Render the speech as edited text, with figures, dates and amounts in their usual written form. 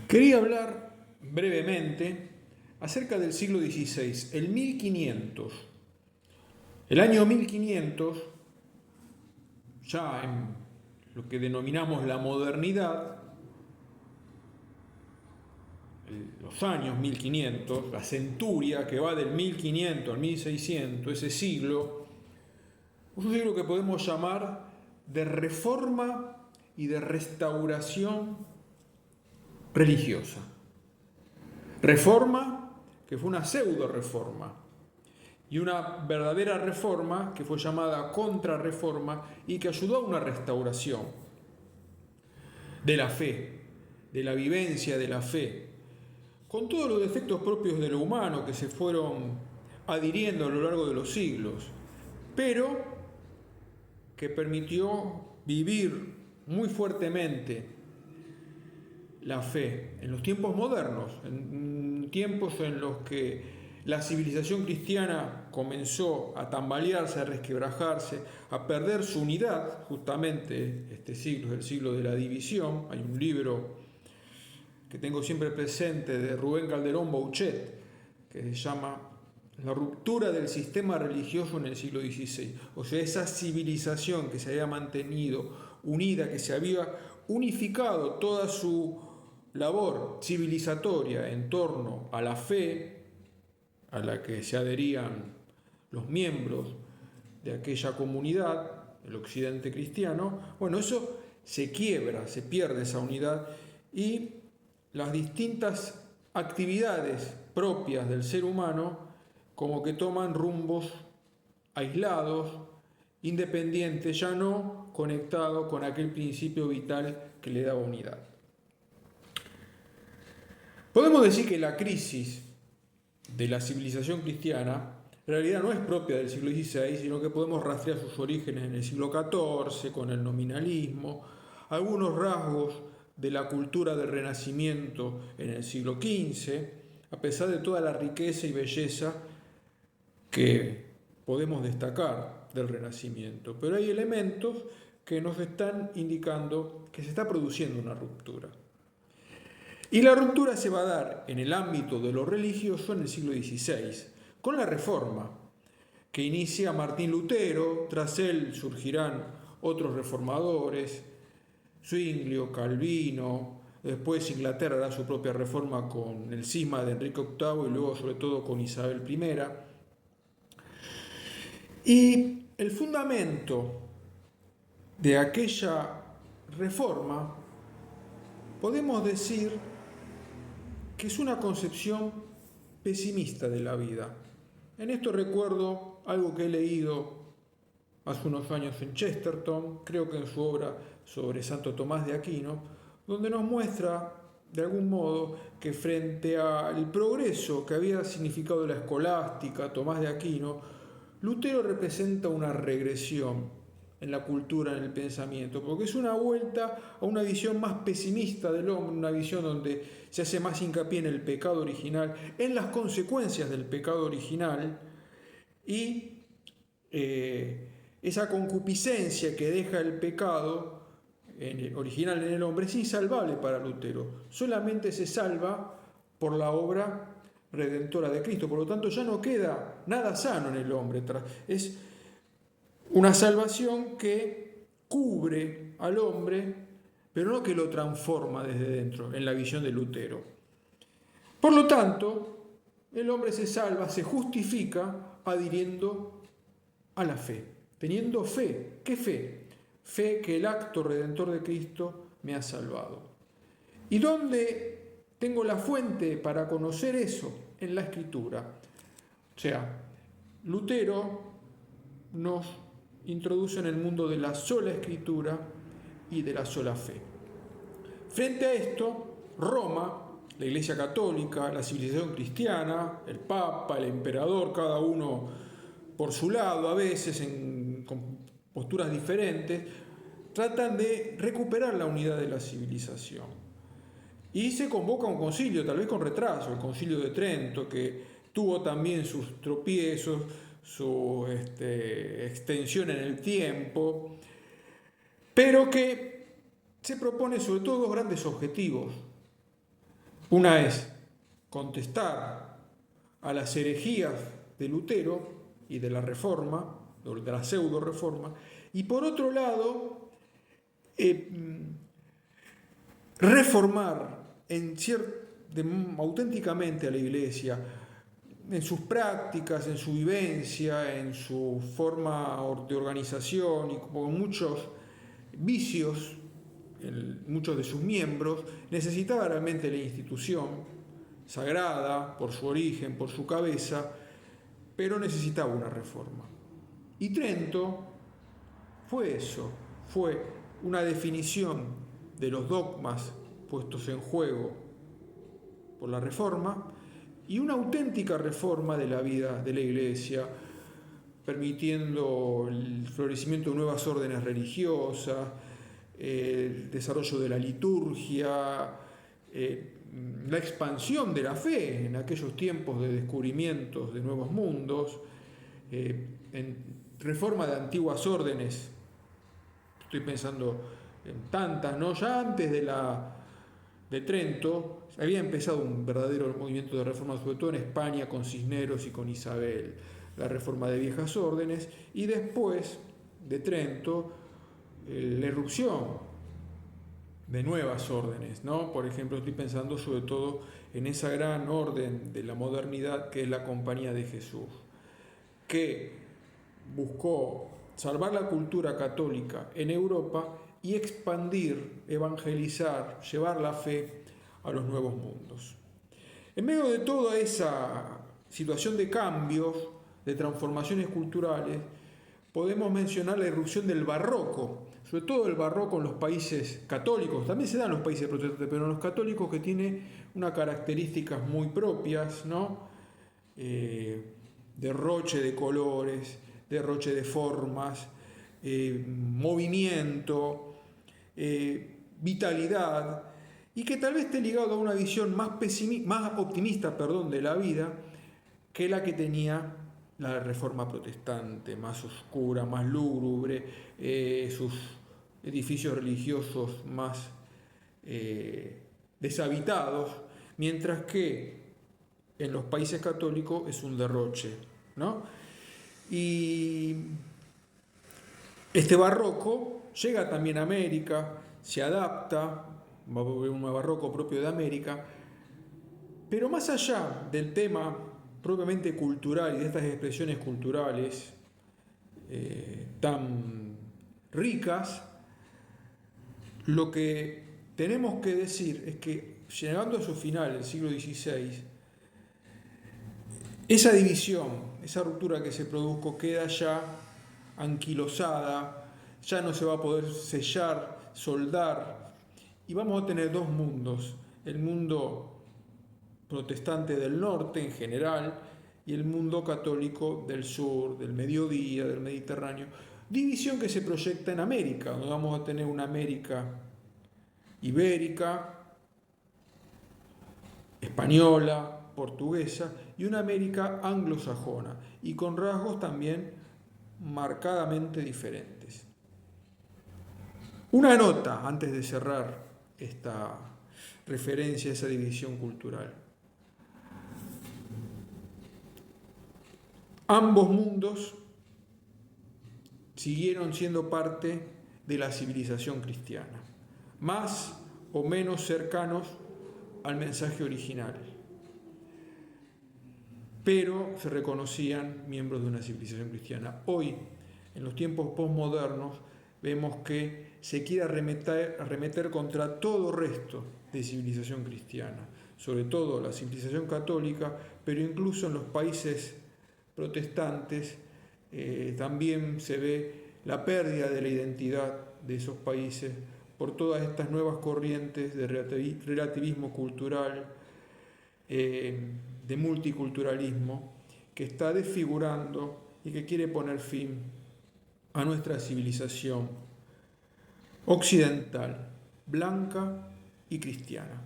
Quería hablar brevemente acerca del siglo XVI, el 1500. El año 1500, ya en lo que denominamos la modernidad, los años 1500, la centuria que va del 1500 al 1600, ese siglo, es un siglo que podemos llamar de reforma y de restauración religiosa. Reforma, que fue una pseudo-reforma, y una verdadera reforma, que fue llamada contrarreforma, y que ayudó a una restauración de la fe, de la vivencia de la fe, con todos los defectos propios de lo humano que se fueron adhiriendo a lo largo de los siglos, pero que permitió vivir muy fuertemente la fe en los tiempos modernos, en tiempos en los que la civilización cristiana comenzó a tambalearse, a resquebrajarse, a perder su unidad. Justamente este siglo es el siglo de la división. Hay un libro que tengo siempre presente de Rubén Calderón Bouchet que se llama La ruptura del sistema religioso en el siglo XVI. O sea, esa civilización que se había mantenido unida, que se había unificado toda su labor civilizatoria en torno a la fe a la que se adherían los miembros de aquella comunidad, el occidente cristiano, bueno, eso se quiebra, se pierde esa unidad y las distintas actividades propias del ser humano como que toman rumbos aislados, independientes, ya no conectados con aquel principio vital que le daba unidad. Podemos decir que la crisis de la civilización cristiana en realidad no es propia del siglo XVI, sino que podemos rastrear sus orígenes en el siglo XIV, con el nominalismo, algunos rasgos de la cultura del Renacimiento en el siglo XV, a pesar de toda la riqueza y belleza que podemos destacar del Renacimiento. Pero hay elementos que nos están indicando que se está produciendo una ruptura. Y la ruptura se va a dar en el ámbito de lo religioso en el siglo XVI, con la Reforma, que inicia Martín Lutero. Tras él surgirán otros reformadores, Zwinglio, Calvino. Después Inglaterra hará su propia reforma con el cisma de Enrique VIII y luego sobre todo con Isabel I. Y el fundamento de aquella reforma podemos decir que es una concepción pesimista de la vida. En esto recuerdo algo que he leído hace unos años en Chesterton, creo que en su obra sobre Santo Tomás de Aquino, donde nos muestra de algún modo que frente al progreso que había significado la escolástica, Tomás de Aquino, Lutero representa una regresión en la cultura, en el pensamiento, porque es una vuelta a una visión más pesimista del hombre, una visión donde se hace más hincapié en el pecado original, en las consecuencias del pecado original y esa concupiscencia que deja el pecado original en el hombre es insalvable para Lutero, solamente se salva por la obra redentora de Cristo, por lo tanto ya no queda nada sano en el hombre, es una salvación que cubre al hombre, pero no que lo transforma desde dentro, en la visión de Lutero. Por lo tanto, el hombre se salva, se justifica adhiriendo a la fe, teniendo fe. ¿Qué fe? Fe que el acto redentor de Cristo me ha salvado. ¿Y dónde tengo la fuente para conocer eso? En la Escritura. O sea, Lutero nos introduce en el mundo de la sola Escritura y de la sola fe. Frente a esto, Roma, la Iglesia Católica, la civilización cristiana, el Papa, el Emperador, cada uno por su lado, a veces con posturas diferentes, tratan de recuperar la unidad de la civilización. Y se convoca un concilio, tal vez con retraso, el Concilio de Trento, que tuvo también sus tropiezos, su extensión en el tiempo, pero que se propone sobre todo dos grandes objetivos. Una es contestar a las herejías de Lutero y de la Reforma, de la pseudo-reforma, y por otro lado, reformar auténticamente a la Iglesia, en sus prácticas, en su vivencia, en su forma de organización y con muchos vicios, muchos de sus miembros, necesitaba realmente la institución sagrada por su origen, por su cabeza, pero necesitaba una reforma. Y Trento fue eso, fue una definición de los dogmas puestos en juego por la Reforma y una auténtica reforma de la vida de la Iglesia, permitiendo el florecimiento de nuevas órdenes religiosas, el desarrollo de la liturgia, la expansión de la fe en aquellos tiempos de descubrimientos de nuevos mundos, en reforma de antiguas órdenes. Estoy pensando en tantas, ¿no? Ya antes de Trento había empezado un verdadero movimiento de reforma, sobre todo en España con Cisneros y con Isabel, la reforma de viejas órdenes, y después de Trento la irrupción de nuevas órdenes, ¿no? Por ejemplo, estoy pensando sobre todo en esa gran orden de la modernidad que es la Compañía de Jesús, que buscó salvar la cultura católica en Europa y expandir, evangelizar, llevar la fe a los nuevos mundos. En medio de toda esa situación de cambios, de transformaciones culturales, podemos mencionar la irrupción del barroco, sobre todo el barroco en los países católicos, también se da en los países protestantes, pero en los católicos, que tiene unas características muy propias, ¿no? Derroche de colores, derroche de formas, movimiento, vitalidad, y que tal vez esté ligado a una visión más optimista de la vida que la que tenía la Reforma protestante, más oscura, más lúgubre, sus edificios religiosos más deshabitados, mientras que en los países católicos es un derroche, ¿no? Y este barroco llega también a América, se adapta, va a haber un barroco propio de América, pero más allá del tema propiamente cultural y de estas expresiones culturales tan ricas, lo que tenemos que decir es que, llegando a su final, el siglo XVI, esa división, esa ruptura que se produjo queda ya anquilosada, ya no se va a poder sellar, soldar, y vamos a tener dos mundos: el mundo protestante del norte en general y el mundo católico del sur, del mediodía, del Mediterráneo. División que se proyecta en América, donde vamos a tener una América ibérica, española, portuguesa, y una América anglosajona, y con rasgos también marcadamente diferentes. Una nota antes de cerrar esta referencia a esa división cultural. Ambos mundos siguieron siendo parte de la civilización cristiana, más o menos cercanos al mensaje original, pero se reconocían miembros de una civilización cristiana. Hoy, en los tiempos posmodernos, vemos que se quiere arremeter contra todo resto de civilización cristiana, sobre todo la civilización católica, pero incluso en los países protestantes también se ve la pérdida de la identidad de esos países por todas estas nuevas corrientes de relativismo cultural, de multiculturalismo, que está desfigurando y que quiere poner fin a nuestra civilización occidental, blanca y cristiana.